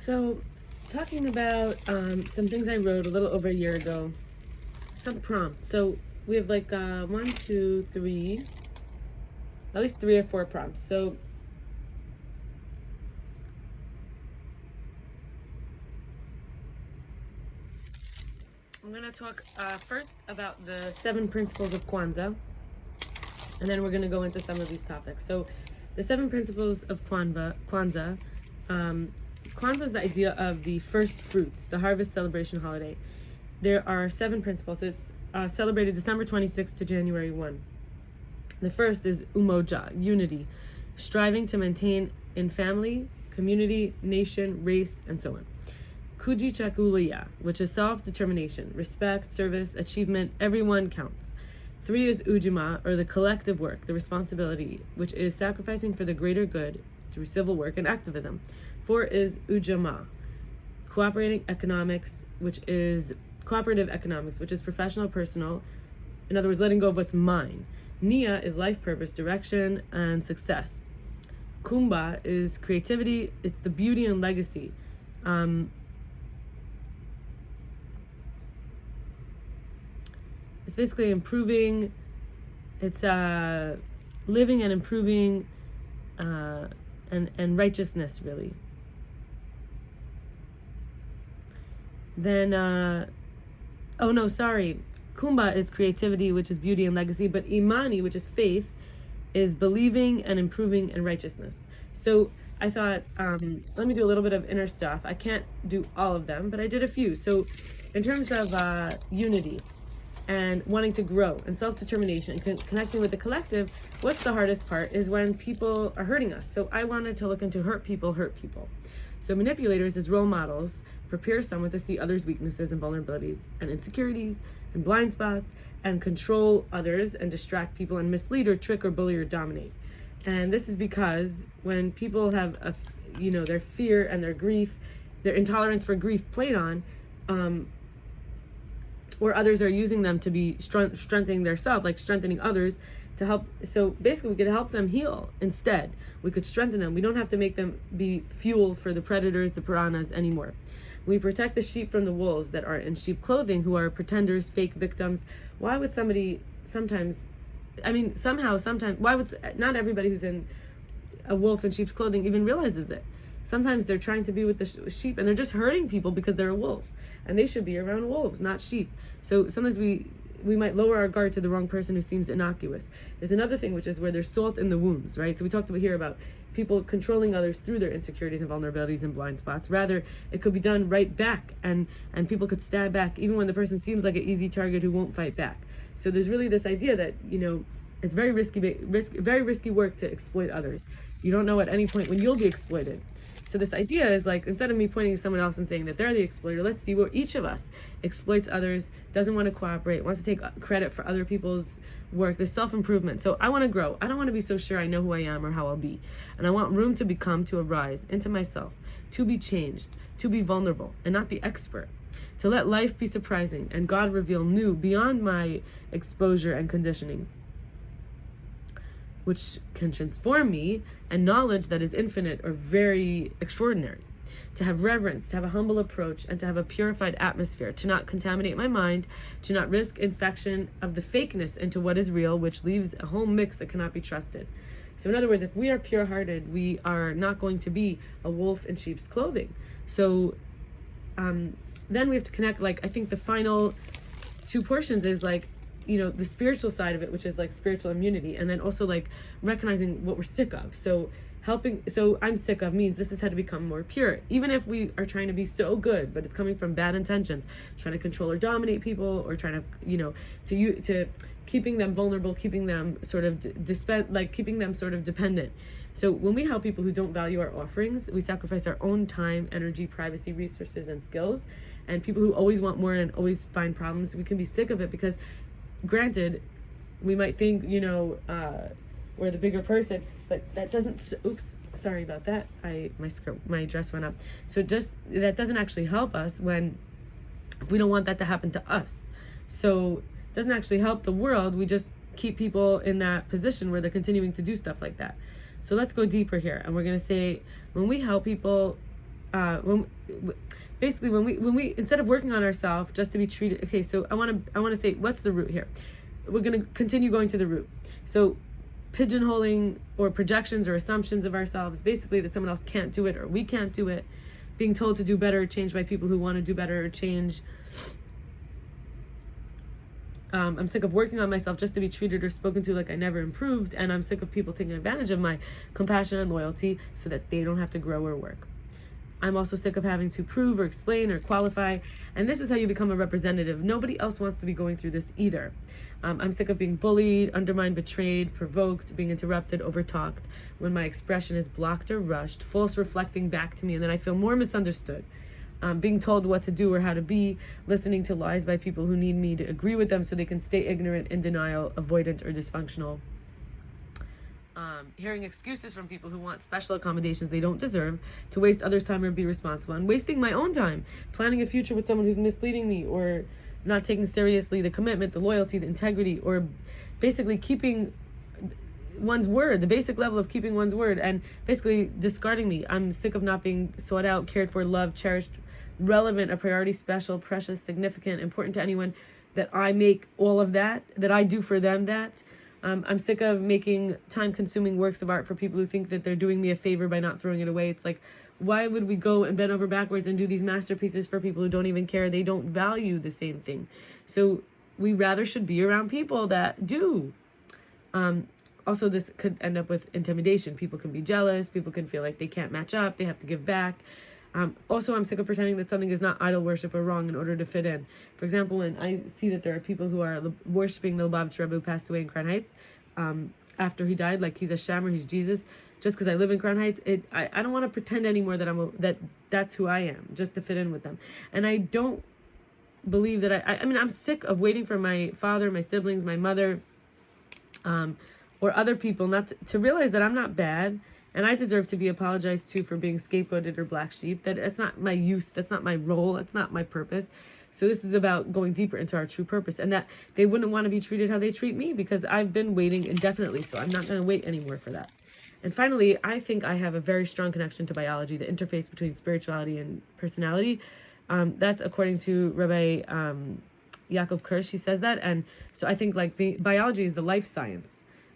So, talking about some things I wrote a little over a year ago, some prompts. So we have like one, two, three, at least 3 or 4 prompts. So I'm going to talk first about the 7 principles of Kwanzaa, and then we're going to go into some of these topics. So the 7 principles of Kwanzaa. Kwanzaa is the idea of the first fruits, the harvest celebration holiday. There are 7 principles. It's celebrated December 26th to January 1. The first is umoja, unity, striving to maintain in family, community, nation, race, and so on. Kujichakulia, which is self-determination, respect, service, achievement, everyone counts. 3 is ujima, or the collective work, the responsibility, which is sacrificing for the greater good through civil work and activism. 4 is ujama, cooperative economics, which is professional, personal, in other words, letting go of what's mine. Nia is life purpose, direction, and success. Kumba is creativity, it's the beauty and legacy. It's basically improving, it's living and improving and righteousness, really. Then, oh no, sorry. Kumba is creativity, which is beauty and legacy, but Imani, which is faith, is believing and improving and righteousness. So I thought, let me do a little bit of inner stuff. I can't do all of them, but I did a few. So in terms of unity and wanting to grow and self-determination, connecting with the collective, what's the hardest part is when people are hurting us. So I wanted to look into hurt people. So manipulators as role models prepare someone to see others' weaknesses and vulnerabilities and insecurities and blind spots and control others and distract people and mislead or trick or bully or dominate. And this is because when people have their fear and their grief, their intolerance for grief played on, or others are using them to be strengthening their self, like strengthening others to help. So basically we could help them heal instead. We could strengthen them. We don't have to make them be fuel for the predators, the piranhas anymore. We protect the sheep from the wolves that are in sheep clothing, who are pretenders, fake victims. Why would somebody sometimes, why would, not everybody who's in a wolf in sheep's clothing even realizes it. Sometimes they're trying to be with the sheep and they're just hurting people because they're a wolf. And they should be around wolves, not sheep. So sometimes we might lower our guard to the wrong person who seems innocuous. There's another thing, which is where there's salt in the wounds, right? So we talked about here about people controlling others through their insecurities and vulnerabilities and blind spots. Rather, it could be done right back, and people could stab back even when the person seems like an easy target who won't fight back. So there's really this idea that, it's very risky work to exploit others. You don't know at any point when you'll be exploited. So this idea is like, instead of me pointing to someone else and saying that they're the exploiter, let's see where each of us exploits others, doesn't want to cooperate, wants to take credit for other people's work, this self-improvement. So I want to grow. I don't want to be so sure I know who I am or how I'll be. And I want room to become, to arise into myself, to be changed, to be vulnerable and not the expert. To let life be surprising and God reveal new beyond my exposure and conditioning, which can transform me, and knowledge that is infinite or very extraordinary. To have reverence, to have a humble approach, and to have a purified atmosphere, to not contaminate my mind, to not risk infection of the fakeness into what is real, which leaves a whole mix that cannot be trusted. So in other words, if we are pure-hearted, we are not going to be a wolf in sheep's clothing. So then we have to connect, like, I think the final 2 portions is like, the spiritual side of it, which is like spiritual immunity, and then also like recognizing what we're sick of. So I'm sick of means this is how to become more pure. Even if we are trying to be so good, but it's coming from bad intentions, trying to control or dominate people, or trying to, to keeping them vulnerable, keeping them sort of keeping them sort of dependent. So when we help people who don't value our offerings, we sacrifice our own time, energy, privacy, resources, and skills. And people who always want more and always find problems, we can be sick of it because, granted, we might think, we're the bigger person, but that doesn't, oops, sorry about that, my dress went up. So that doesn't actually help us when we don't want that to happen to us. So it doesn't actually help the world. We just keep people in that position where they're continuing to do stuff like that. So let's go deeper here. And we're going to say, when we help people, when basically when we instead of working on ourselves just to be treated. Okay, so I want to say, what's the root here? We're going to continue going to the root. So pigeonholing or projections or assumptions of ourselves, basically that someone else can't do it or we can't do it, being told to do better or change by people who want to do better or change. I'm sick of working on myself just to be treated or spoken to like I never improved, and I'm sick of people taking advantage of my compassion and loyalty so that they don't have to grow or work. I'm also sick of having to prove or explain or qualify, and this is how you become a representative. Nobody else wants to be going through this either. I'm sick of being bullied, undermined, betrayed, provoked, being interrupted, overtalked, when my expression is blocked or rushed, false reflecting back to me, and then I feel more misunderstood. Being told what to do or how to be, listening to lies by people who need me to agree with them so they can stay ignorant, in denial, avoidant, or dysfunctional. Hearing excuses from people who want special accommodations they don't deserve, to waste others' time or be responsible, and wasting my own time, planning a future with someone who's misleading me, or not taking seriously the commitment, the loyalty, the integrity, or basically keeping one's word, the basic level of keeping one's word, and basically discarding me. I'm sick of not being sought out, cared for, loved, cherished, relevant, a priority, special, precious, significant, important to anyone, that I make all of that I do for them that. I'm sick of making time-consuming works of art for people who think that they're doing me a favor by not throwing it away. It's like, why would we go and bend over backwards and do these masterpieces for people who don't even care? They don't value the same thing. So we rather should be around people that do. Also, this could end up with intimidation. People can be jealous. People can feel like they can't match up. They have to give back. Also, I'm sick of pretending that something is not idol worship or wrong in order to fit in. For example, when I see that there are people who are worshiping the Lubavitch Rebbe who passed away in Crown Heights, after he died, like he's a Hashem or he's Jesus, just because I live in Crown Heights, I don't want to pretend anymore that that's who I am, just to fit in with them. And I don't believe that I mean, I'm sick of waiting for my father, my siblings, my mother, or other people not to realize that I'm not bad, and I deserve to be apologized to for being scapegoated or black sheep. That it's not my use, that's not my role, that's not my purpose. So this is about going deeper into our true purpose, and that they wouldn't want to be treated how they treat me, because I've been waiting indefinitely, so I'm not going to wait anymore for that. And finally, I think I have a very strong connection to biology, the interface between spirituality and personality. That's according to Rabbi Yaakov Kirsch. He says that, and so I think like biology is the life science,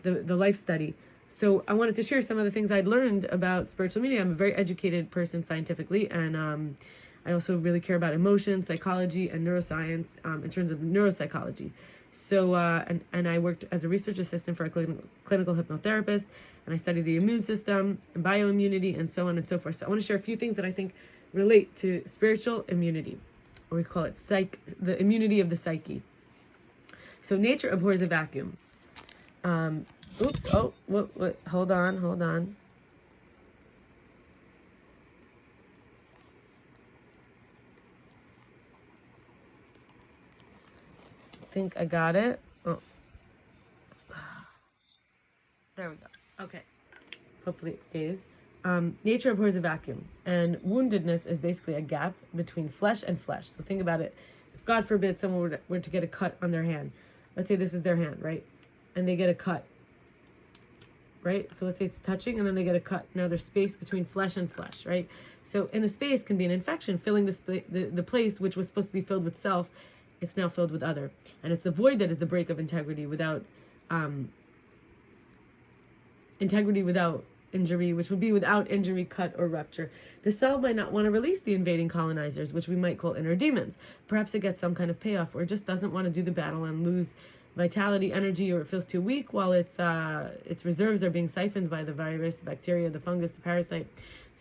the life study. So I wanted to share some of the things I'd learned about spiritual media. I'm a very educated person scientifically, and I also really care about emotions, psychology, and neuroscience in terms of neuropsychology. So, and I worked as a research assistant for a clinical hypnotherapist, and I studied the immune system and bioimmunity and so on and so forth. So I want to share a few things that I think relate to spiritual immunity, or we call it the immunity of the psyche. So nature abhors a vacuum. Oops, oh, what, hold on. I think I got it. Oh. There we go. Okay. Hopefully it stays. Nature abhors a vacuum, and woundedness is basically a gap between flesh and flesh. So think about it. If God forbid someone were to get a cut on their hand, let's say this is their hand, right? And they get a cut, right? So let's say it's touching, and then they get a cut. Now there's space between flesh and flesh, right? So in the space can be an infection filling the place which was supposed to be filled with self. It's now filled with other, and it's the void that is the break of integrity without injury, which would be without injury, cut, or rupture. The cell might not want to release the invading colonizers, which we might call inner demons. Perhaps it gets some kind of payoff, or it just doesn't want to do the battle and lose vitality, energy, or it feels too weak while its reserves are being siphoned by the virus, bacteria, the fungus, the parasite.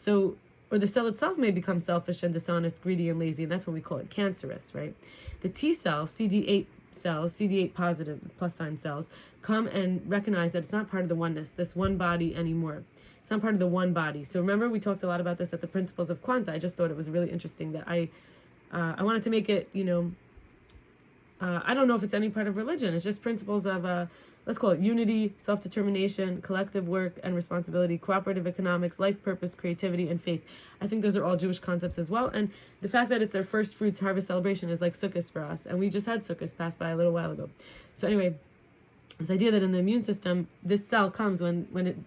So, or the cell itself may become selfish and dishonest, greedy, and lazy, and that's when we call it cancerous, right? The T cell, CD8 cells, CD8 positive plus sign cells, come and recognize that it's not part of the oneness, this one body anymore. It's not part of the one body. So remember, we talked a lot about this at the Principles of Kwanzaa. I just thought it was really interesting that I wanted to make it, I don't know if it's any part of religion. It's just principles of, let's call it unity, self-determination, collective work and responsibility, cooperative economics, life purpose, creativity, and faith. I think those are all Jewish concepts as well. And the fact that it's their first fruits harvest celebration is like Sukkot for us. And we just had Sukkot pass by a little while ago. So anyway, this idea that in the immune system, this cell comes when it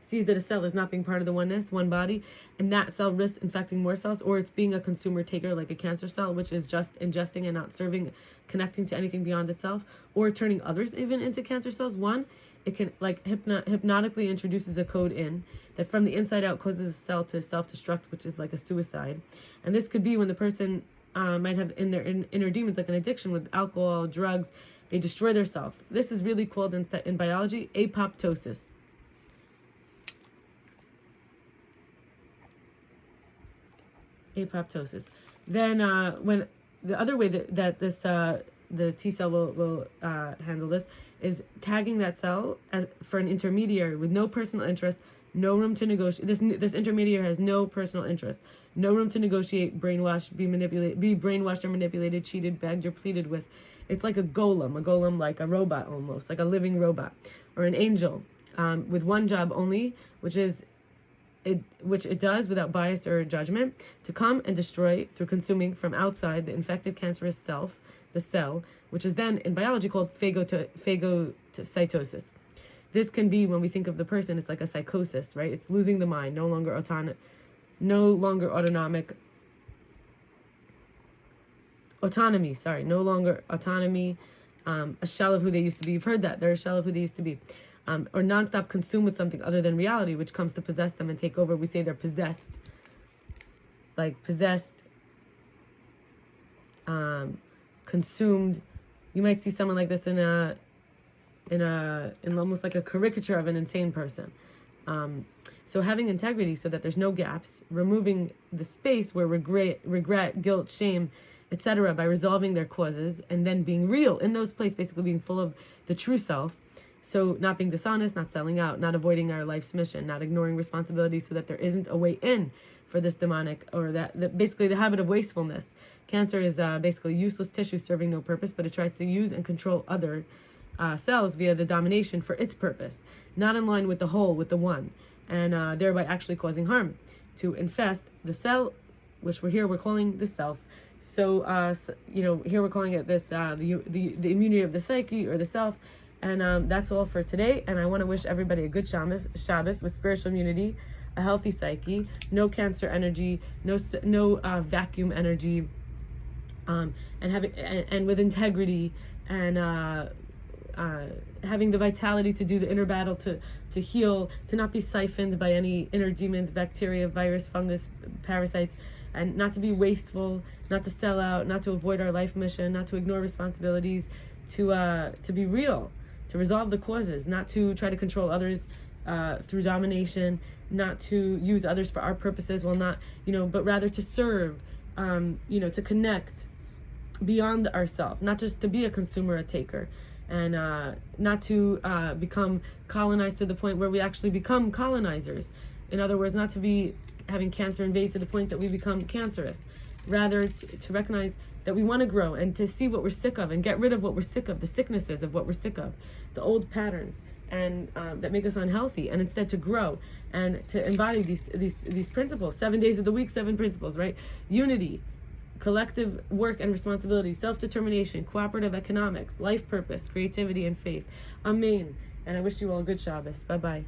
sees that a cell is not being part of the oneness, one body, and that cell risks infecting more cells, or it's being a consumer taker like a cancer cell, which is just ingesting and not serving, connecting to anything beyond itself, or turning others even into cancer cells. One, it can like hypnotically introduces a code in that from the inside out causes a cell to self-destruct, which is like a suicide. And this could be when the person might have in their inner demons, like an addiction with alcohol, drugs, they destroy their self. This is really called in biology apoptosis. Apoptosis. Then when the other way that this the T cell will handle this is tagging that cell as, for an intermediary with no personal interest, no room to negotiate. This intermediary has no personal interest, no room to negotiate, brainwash, be brainwashed or manipulated, cheated, begged, or pleaded with. It's like a golem like a robot almost, like a living robot, or an angel, with one job only, which it does without bias or judgment, to come and destroy through consuming from outside the infected cancerous self, the cell, which is then in biology called phagocytosis. This can be, when we think of the person, it's like a psychosis, right? It's losing the mind, no longer autonomic, no longer autonomy, a shell of who they used to be. You've heard that, they're a shell of who they used to be. Or nonstop consumed with something other than reality, which comes to possess them and take over. We say they're possessed, consumed. You might see someone like this in almost like a caricature of an insane person. So having integrity so that there's no gaps, removing the space where regret, guilt, shame, etc., by resolving their causes, and then being real in those places, basically being full of the true self. So not being dishonest, not selling out, not avoiding our life's mission, not ignoring responsibility so that there isn't a way in for this demonic, or that basically the habit of wastefulness. Cancer is basically useless tissue serving no purpose, but it tries to use and control other cells via the domination for its purpose, not in line with the whole, with the one, and thereby actually causing harm to infest the cell, which we're calling the self. So, here we're calling it this, the immunity of the psyche, or the self. And that's all for today. And I want to wish everybody a good Shabbos with spiritual immunity, a healthy psyche, no cancer energy, no vacuum energy, and with integrity, and having the vitality to do the inner battle, to heal, to not be siphoned by any inner demons, bacteria, virus, fungus, parasites, and not to be wasteful, not to sell out, not to avoid our life mission, not to ignore responsibilities, to be real, to resolve the causes, not to try to control others through domination, not to use others for our purposes, but rather to serve, to connect beyond ourselves, not just to be a consumer, a taker, and not to become colonized to the point where we actually become colonizers. In other words, not to be having cancer invade to the point that we become cancerous. Rather, to recognize that we want to grow and to see what we're sick of and get rid of what we're sick of, the sicknesses of what we're sick of, the old patterns, and that make us unhealthy, and instead to grow and to embody these principles. 7 days of the week, 7 principles, right? Unity, collective work and responsibility, self-determination, cooperative economics, life purpose, creativity, and faith. Amen. And I wish you all a good Shabbos. Bye-bye.